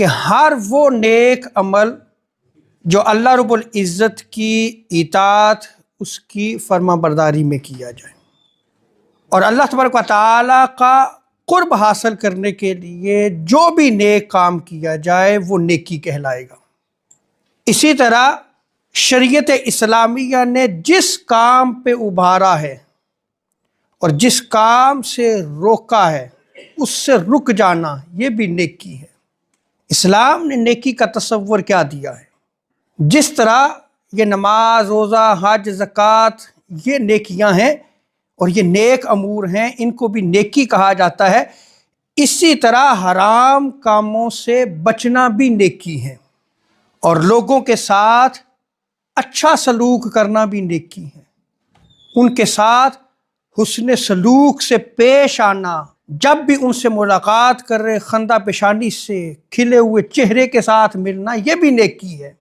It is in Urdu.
کہ ہر وہ نیک عمل جو اللہ رب العزت کی اطاعت، اس کی فرما برداری میں کیا جائے، اور اللہ تبارک و تعالیٰ کا قرب حاصل کرنے کے لیے جو بھی نیک کام کیا جائے وہ نیکی کہلائے گا۔ اسی طرح شریعت اسلامیہ نے جس کام پہ ابھارا ہے اور جس کام سے روکا ہے، اس سے رک جانا، یہ بھی نیکی ہے۔ اسلام نے نیکی کا تصور کیا دیا ہے؟ جس طرح یہ نماز، روزہ، حج، زکوٰۃ یہ نیکیاں ہیں اور یہ نیک امور ہیں، ان کو بھی نیکی کہا جاتا ہے، اسی طرح حرام کاموں سے بچنا بھی نیکی ہے، اور لوگوں کے ساتھ اچھا سلوک کرنا بھی نیکی ہے، ان کے ساتھ حسن سلوک سے پیش آنا، جب بھی ان سے ملاقات کر رہے خندہ پیشانی سے، کھلے ہوئے چہرے کے ساتھ ملنا، یہ بھی نیکی ہے۔